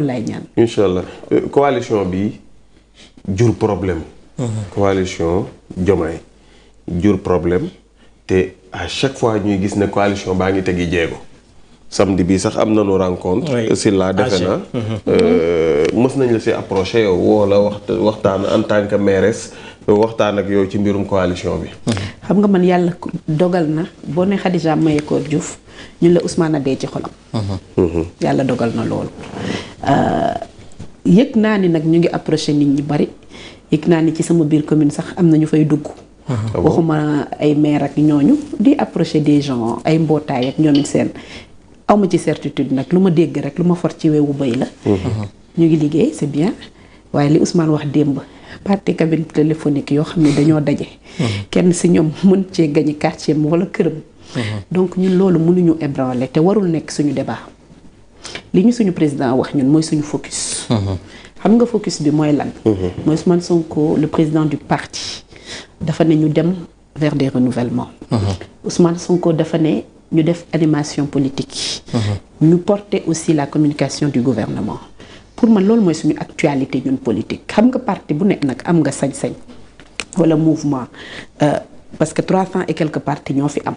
lay ñaan. incha allah coalition bi jur problème. coalition Diomaye jur problème te à chaque fois ñuy gis ne coalition baa ngi tegi jéego. samedi bi sax am nañu rencontre. si la defe na mës nañ la si approché yow woo la waxtaan en tant que mairesse waxtaan ak yow ci mbirum coalition bi. xam nga man yàlla dogal na boo ne Khadija Mahécor Diouf ñun la Ousmane a dee ci xolam. yàlla dogal na loolu. yëg naa ni nag ñu ngi approché nit ñi bari yëg naa ni ci sama biir commune sax am na ñu fay dugg. waxuma ay maire ak ñooñu di approché des gens ay mbootaay ak ñoom it seen. awma ci certitude nag lu ma dégg rek lu ma for ci weewu bëy la. ñu ngi liggéey c'est bien waaye li Ousmane wax démb partie cabine téléphonique yoo xam ne dañoo daje. kenn si ñoom mën cee gañi quartier am wala këram. donc ñun loolu mënuñu ébranler te warul nekk suñu débat li ñu suñu président wax ñun mooy suñu focus. xam nga focus bi mooy lan. mooy Ousmane Sonko le président du parti dafa ne ñu dem vers des renouvellements. Ousmane Sonko dafa ne. ñu def animation politique. ñu porter aussi la communication du gouvernement. pour man loolu mooy suñu actualité ñun politique xam nga parti bu nekk nag am nga sañ-sañ wala mouvement parce que 300 et quelques partis ñoo fi am.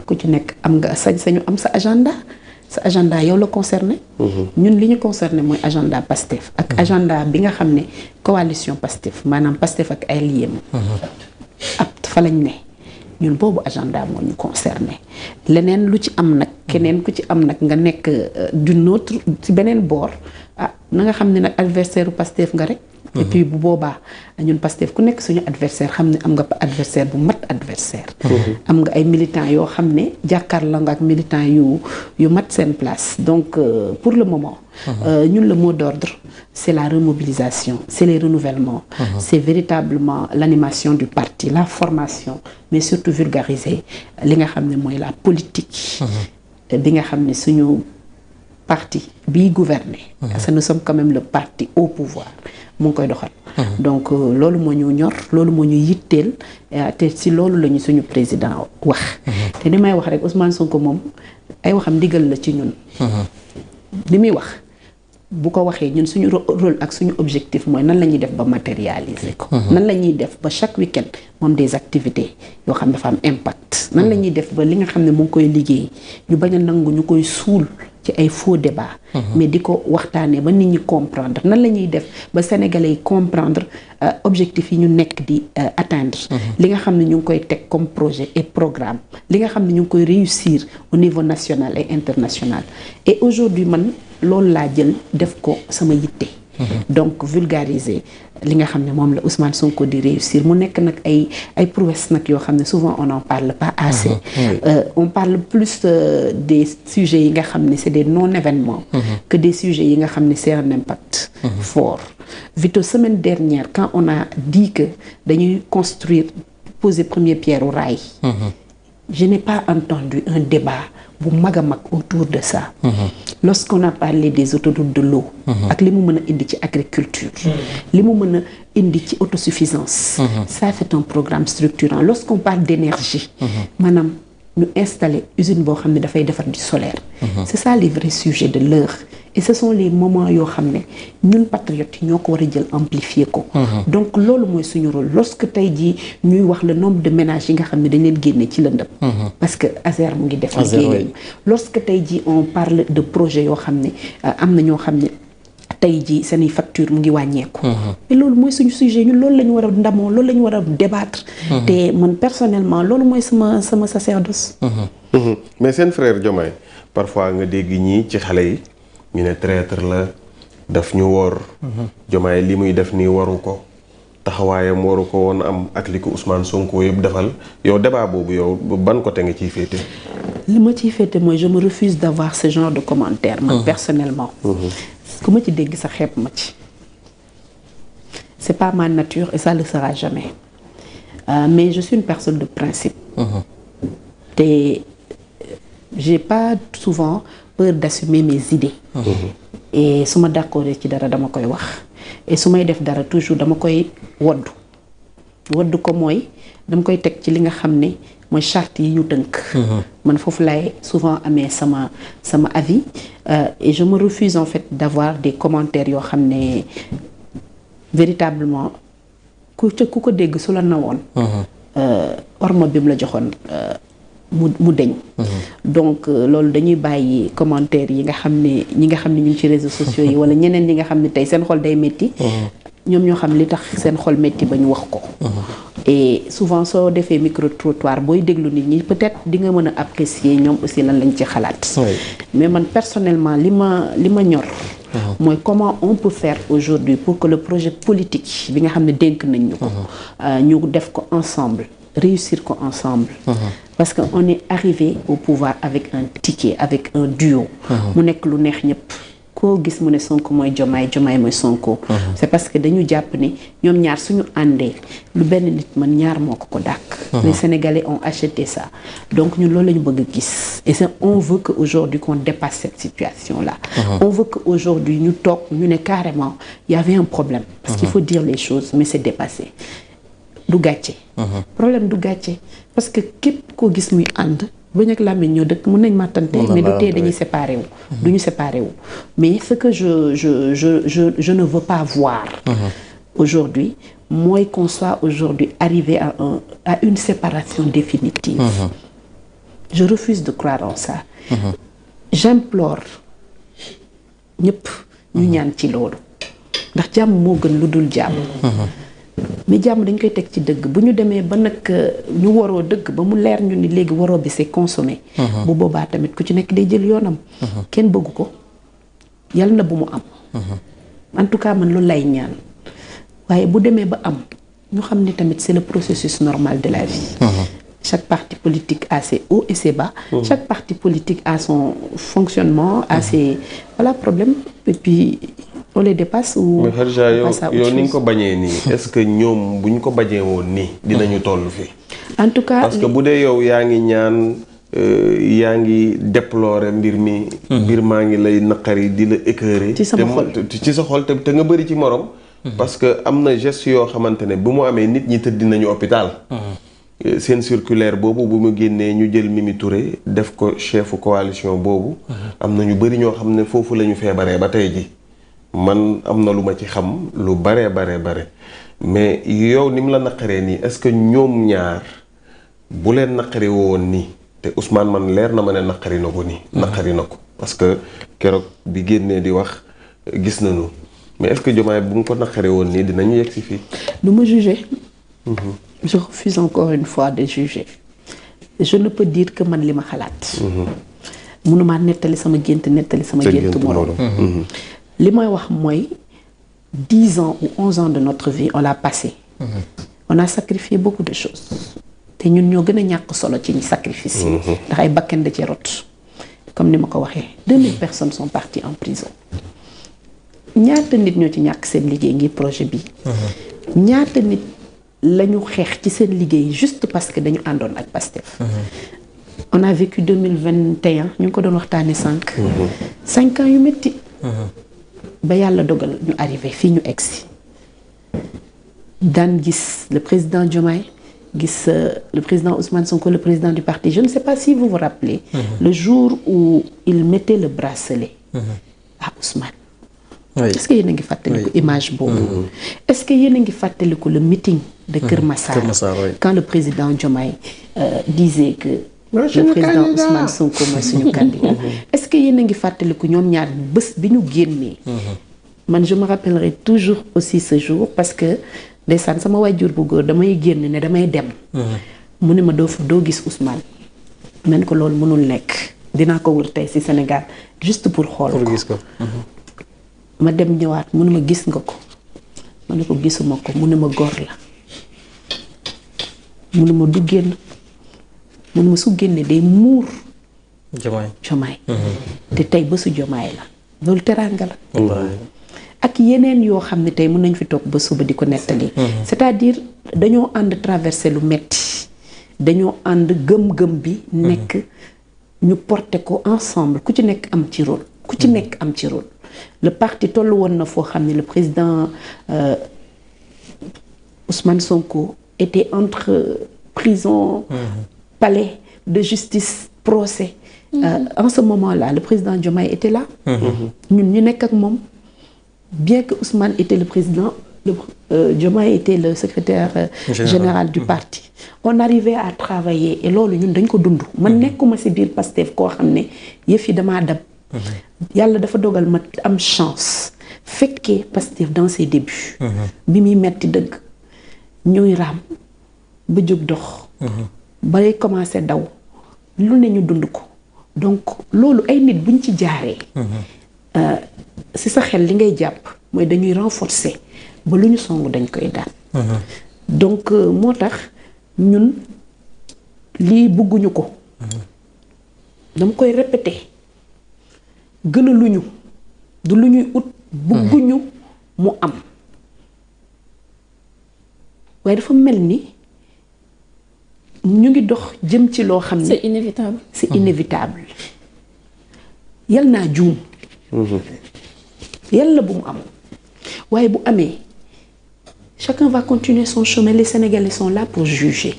ku ci nekk am nga sañ-sañu am sa agenda. sa agenda yow la concerné. ñun li ñu concerné mooy agenda Pastef ak agenda bi nga xam ne coalition Pastef maanaam Pastef ak ay liem. ab fa lañ ne. ñun boobu agenda moo ñu concerné leneen lu ci am nag keneen ku ci am nag nga nekk d'une autre ci beneen boor na nga xam ne nag adversaire u Pastef nga rek et puis bu boobaa ñun Pastef ku nekk suñu adversaire xam ne am nga adversaire bu mat adversaire am nga ay militants yoo xam ne jàkkaarloo nga ak militants yu mat seen place donc pour le moment ñun le mot d'ordre c'est la remobilisation c'est les renouvellements c'est véritablement l'animation du parti la formation mais surtout vulgariser li nga xam ne mooy la politique bi nga xam ne suñu parti bii gouverner parce que nous sommes quand même le parti au pouvoir mu ngi koy doxal donc loolu moo ñu ñor loolu moo ñu yitteel te si loolu la ñu suñu président wax te ni may wax rek Ousmane Sonko moom ay waxam ndigal la ci ñun li muy wax bu ko waxee ñun suñu rôle ak suñu objectif mooy nan la ñuy def ba matérialiser ko nan la ñuy def ba chaque week-end moom des activités yoo xam dafa am impact nan la ñuy def ba li nga xam ne mu ngi koy liggéey ñu bañ a nangu ñu koy suul ci ay faux débat mais di ko waxtaanee ba nit ñi comprendre nan la ñuy def ba sénégalais yi comprendre objectif yi ñu nekk di atteindre li nga xam ne ñu ngi koy teg comme projet et programme li nga xam ne ñu ngi koy réussir au niveau national et international et aujourd'hui man loolu laa jël def ko sama yitte donc vulgariser li nga xam ne moom la Ousmane Sonko di réussir mu nekk nag ay prouesses nag yoo xam ne souvent on n'en parle pas assez on parle plus des sujets yi nga xam ne c'est des non-événements que des sujets yi nga xam ne c'est un impact fort Vito semaine dernière quand on a dit que dañuy poser première pierre au rail je n'ai pas entendu un débat bu mag a mag autour de ça lorsqu'on a parlé des autoroutes de l'eau ak li mu mën a indi ci agriculture li mu mën a indi ci autosuffisance ça c'est un programme structurant lorsqu'on parle d'énergie maanaam ñu installer usine boo xam ne dafay defar du solaire c'est ça les vrais sujets de l'heure et ce sont les moments yoo xam ne ñun patriotes yi ñoo ko war a jël amplifier ko donc loolu mooy suñu rôle lorsque tey jii ñuy wax le nombre de ménages yi nga xam ne dañ leen génne ci lëndëm parce que ASER mu ngi def liggéeyam lorsque tey jii on parle de projet yoo xam ne am na ñoo xam ne tey jii seeni facture mu ngi wàññeeku mais loolu mooy suñu sujet ñun loolu la ñu war a ndamoo loolu la ñu war a débattre te man personnellement loolu mooy sama sacerdoce mais seen frère Diomaye parfois nga dégg ñii ci xale yi ñu ne traître la daf ñu wor Diomaye li muy def nii waru ko taxawaayam waru ko woon am ak li ko Ousmane Sonko yëpp defal yow débat boobu yow ban côté nga ciy féete li ma ciy féete mooy je me refuse d'avoir ce genre de commentaire man personnellement ku ma ci dégg sa xeeb ma ci c'est pas ma nature et ça le sera jamais mais je suis une personne de principe te j'ai pas souvent peur d'assumer mes idées et su ma d'accord ci dara dama koy wax et su may def dara toujours dama koy woddu ko mooy dama koy teg ci li nga xam ne mooy charte yi ñu tënk. man foofu lay souvent amee sama avis et je me refuse en fait d'avoir des commentaires yoo xam ne véritablement ku ko dégg su la nawoon. orma bi mu la joxoon mu deñ. donc loolu dañuy bàyyi commentaires yi nga xam ne ñi nga xam ne ñu ngi ci réseaux sociaux yi wala ñeneen ñi nga xam ne tey seen xol day métti. ñoom ñoo xam li tax seen xol métti ba ñu wax ko. et souvent soo defee micro-trottoir booy déglu nit ñi peut-être di nga mën a apprécier ñoom aussi lan lañ ci xalaat. mais man personnellement li ma ñor. mooy comment on peut faire aujourd'hui pour que le projet politique bi nga xam ne dénk nañ ñu ko. ñu def ko ensemble réussir ko ensemble. parce que on est arrivé au pouvoir avec un ticket avec un duo. mu nekk lu neex ñëpp. koo gis mu ne Sonko mooy Diomaye mooy Sonko. c'est parce que dañu jàpp ni ñoom ñaar suñu àndee lu benn nit man ñaar moo ko dàkk. les Sénégalais ont acheté ça donc ñun loolu la ñu bëgg a gis et c'est on veut que aujourd'hui qu'on dépasse cette situation là. on veut que aujourd'hui ñu toog ñu ne carrément il y avait un problème. parce qu'il faut dire les choses mais c'est dépassé du gàcce. problème du gàcce parce que képp koo gis muy ànd. bañ ak làmmiñ ñoo dëkk mën nañ màttante mais du tee dañuy séparé wu duñu séparé wu mais ce que je ne veux pas voir aujourd'hui mooy qu'on soit aujourd'hui arrivé à une séparation définitive je refuse de croire en ça j'implore ñëpp ñu ñaan ci loolu ndax jàmm moo gën lu dul jàmm mais jàmm dañ koy teg ci dëgg bu ñu demee ba nag ñu waroo dëgg ba mu leer ñu ni léegi waroo bi c'est consommé. bu boobaa tamit ku ci nekk day jël yoonam. kenn bëggu ko yal na bu mu am. en tout cas man loolu lay ñaan waaye bu demee ba am ñu xam ne tamit c'est le processus normal de la vie. chaque parti politique a ses hauts et ses bas. chaque parti politique a son fonctionnement a ses problèmes et puis. on les dépasse ou mais Khadija yow ni nga ko bañee nii est-ce que ñoom bu ñu ko bañee woon nii dinañu toll fii en tout cas parce que bu dee yow yaa ngi ñaan yaa ngi déplorer mbir mi mbir maa ngi lay naqari di la écœurer ci sama xol ci sa xol te nga bëri ci morom parce que am na geste yoo xamante ne bu mu amee nit ñi tëdd nañu hôpital seen circulaire boobu bu mu génnee ñu jël Mimi Touré def ko chefu coalition boobu am na ñu bëri ñoo xam ne foofu la ñu feebaree ba tey ji man am na lu ma ci xam lu bare mais yow ni mu la naqaree nii est-ce que ñoom ñaar bu leen naqari woon nii te Ousmane man leer na ma ne naqari na ko nii naqari na ko parce que keroog bi génnee di wax gis nañu mais est-ce que Diomaye bu mu ko naqaree woon nii dinañu yegg si fii du ma juger je refuse encore une fois de juger je ne peux dire que man li ma xalaat mënumaa nettali sama gént moroom li may wax mooy 10 ans ou 11 ans de notre vie on l'a passé. on a sacrifié beaucoup de choses te ñun ñoo gën a ñàkk solo ci sacrifice yi. ndax ay bakkan da ci rot comme ni ma ko waxee 2000 personnes sont parties en prison ñaata nit ñoo ci ñàkk seen liggéey ngir projet bi. ñaata nit lañu xeex ci seen liggéey juste parce que dañu àndoon ak Pastef. on a vécu 2021 ñu ngi ko doon waxtaanee 5 ans yu métti. ba yàlla dogal ñu arrivé fii ñu egsi daan gis le président Diomaye gis le président Ousmane Sonko le président du parti je ne sais pas si vous vous rappelez le jour où il mettait le bracelet à Ousmane est-ce que yéen a ngi fàttaliku image boobu est-ce que yéen a ngi fàttaliku le meeting de Kër Massar quand le président Diomaye disait que le président Ousmane Sonko mooy suñu candidat est-ce que yéen a ngi fàttaliku ñoom ñaar bés bi ñu génnee man je me rappellerai toujours aussi ce jour parce que ndeysaan sama waajur bu góor damay génn ne damay dem mu ne ma doo gis Ousmane man ko loolu mënul nekk dinaa ko wër tey ci Sénégal juste pour xool ko ma dem ñëwaat mu ne ma gis nga ko ma ne ko gisuma ko mu ne ma góor la mu ne ma du génn mu ne ma su génnee day muur Diomaye te tey bésu Diomaye la loolu teraanga la ak yeneen yoo xam ne tey mën nañ fi toog ba suba di ko nettali c'est-à-dire dañoo ànd traverser lu metti dañoo ànd gëm-gëm bi nekk ñu porter ko ensemble ku ci nekk am ci rôle le parti tollu woon na foo xam ne le président Ousmane Sonko était entre prison, palais de justice, procès. En ce moment-là, le président Diomaye était là. Ñun ñu nekk ak moom, bien que Ousmane était le président, Diomaye était le secrétaire général du parti. On arrivait à travailler et loolu ñun dañ ko dund. Man nekkuma ci biir Pastef koo xam ne yëf yi damaa dab. Yàlla dafa dogal ma am chance fekkee Pastef dans ses débuts. bi muy metti dëgg ñuy raam ba jóg dox. bay commencé daw lu ne ñu dund ko. Donc loolu ay nit buñ ci jaaree. ci sa xel li ngay jàpp mooy dañuy renforcer ba lu ñu song dañ koy daan. Donc moo tax ñun lii bëgguñu ko. dama koy répéter gënaluñu du lu ñuy ut. bëgguñu mu am. waaye dafa mel ni ñu ngi dox jëm ci loo xam ne. c'est inévitable. c'est inévitable. yal naa juum. yàlla bu mu am. waaye bu amee chacun va continuer son chemin. Les Sénégalais sont là pour juger.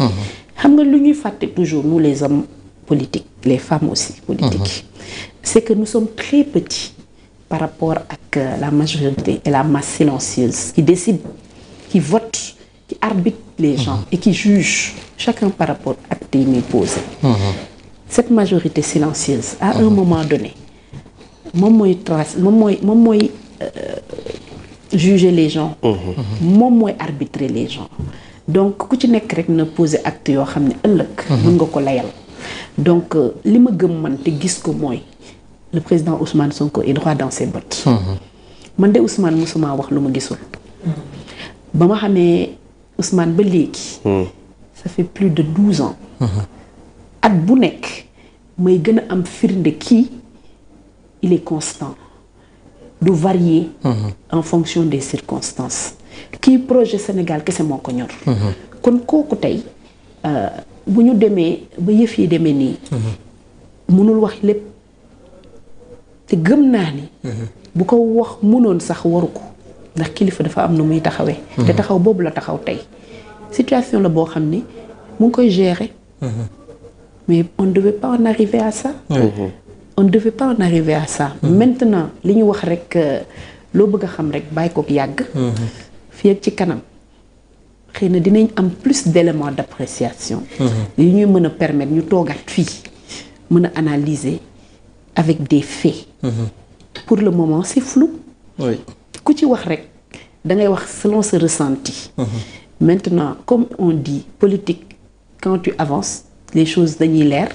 xam nga lu ñuy fàtte toujours nous les hommes politiques les femmes aussi politiques. C'est que nous sommes très petits par rapport à la majorité et la masse silencieuse qui décide, qui vote, qui arbitre les gens et qui juge chacun par rapport à actes yi muy posé. Cette majorité silencieuse à un moment donné moom mooy juger les gens. moom mooy arbitrer les gens. Donc ku ci nekk rek na poser acte yoo xam ne ëllëg mën nga ko layal. Donc li ma gëm man te gis ko mooy le président Ousmane Sonko est droit dans ses bottes. man de Ousmane musuma wax lu ma gisul. ba ma xamee Ousmane ba léegi. ça fait plus de 12 ans. at bu nekk may gën a am firnde kii il est constant du varier. en fonction des circonstances. kii projet Sénégal kese moo ko ñor. kon kooku tey bu ñu demee ba yëf yi demee nii. mënul wax lépp te gëm naa ni. bu ko wax mënoon sax waru ko ndax kilifa dafa am nu muy taxawee. te taxaw boobu la taxaw tey situation la boo xam ni mu ngi koy gérer. mais on ne devait pas en arriver à ça. on ne devait pas en arriver à ça. Maintenant li ñu wax rek loo bëgg a xam rek bàyyi kook yàgg. fii ak ci kanam xëy na dinañ am plus d'éléments d'appréciation. yu ñuy mën a permettre ñu toogaat fii mën a analyser avec des faits. Pour le moment c'est flou. oui ku ci wax rek da ngay wax selon ce ressenti. Maintenant comme on dit politique quand tu avances les choses dañuy leer.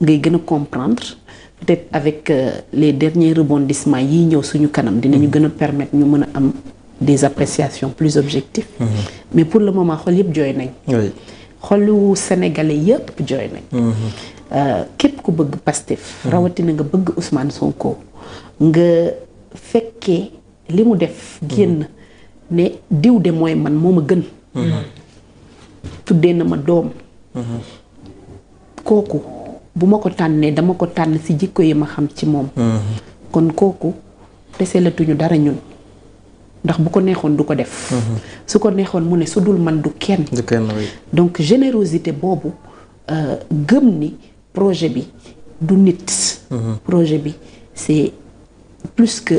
ngay gën a comprendre peut-être avec les derniers rebondissements yi ñëw suñu kanam dinañu gën a permettre ñu mën a am des appréciations plus objectives. Mais pour le moment xol yëpp jooy nañ. oui xolu sénégalais yëpp jooy nañ. képp ku bëgg Pastef. rawatina nga bëgg Ousmane Sonko nga fekkee li mu def génn ne diw de mooy man moo ma gën. tuddee na ma doom. kooku bu ma ko tànnee dama ko tànn ci jikko yi ma xam ci moom. kon kooku deselatuñu dara ñun ndax bu ko neexoon du ko def. su ko neexoon mu ne su dul man du kenn. du kenn oui. Donc générosité boobu gëm ni projet bi du nit. projet bi c'est plus que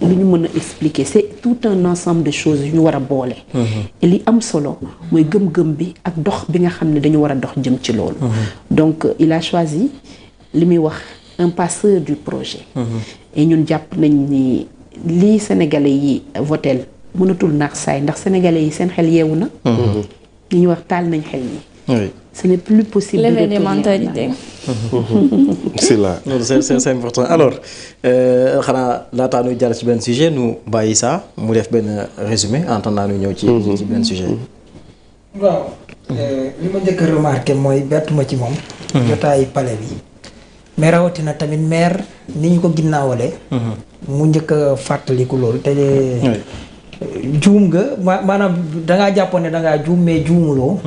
lu ñu mën a expliquer c'est tout un ensemble de choses yu ñu war a boole. et li am solo mooy gëm-gëm bi ak dox bi nga xam ne dañu war a dox jëm ci loolu. Donc il a choisi li muy wax un passeur du projet. et ñun jàpp nañ ni lii sénégalais yi votel mënatul naax saay ndax sénégalais yi seen xel yeewu na. li ñuy wax taal nañ xel yi. oui ce n'est plus possible. L'éveil des mentalités. c'est là. loolu c'est important alors xanaa laataa ñuy jàll ci benn sujet nu bàyyi ça mu def benn résumé en attendant ñu ñëw ci benn sujet. waaw li ma njëkk a remarqué mooy bettuma ci moom. jotaayu palais bi. mais rawatina tamit maire ni ñu ko ginnaawale. mu njëkk a fàttaliku loolu te. juum nga maanaam dangaa jàppoon ne dangaa juum mais juumuloo.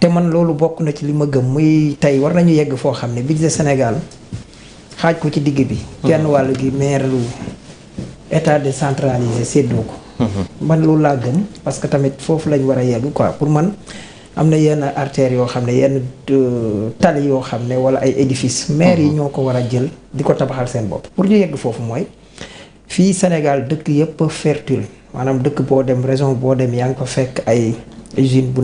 te man loolu bokk na ci li ma gëm muy tey war nañu yegg foo xam ne budget Sénégal xaaj ko ci digg bi. genn wàll gi maire lu état décentralisé séddoo ko. man loolu laa gëm parce que tamit foofu lañ war a yegg quoi pour man am na yenn artères yoo xam ne yenn tali yoo xam ne wala ay édifices maire yi ñoo ko war a jël di ko tabaxal seen bopp. pour ñu yegg foofu mooy fii Sénégal dëkk yëpp fertile maanaam dëkk boo dem région boo dem yaa ngi ko fekk ay usine bu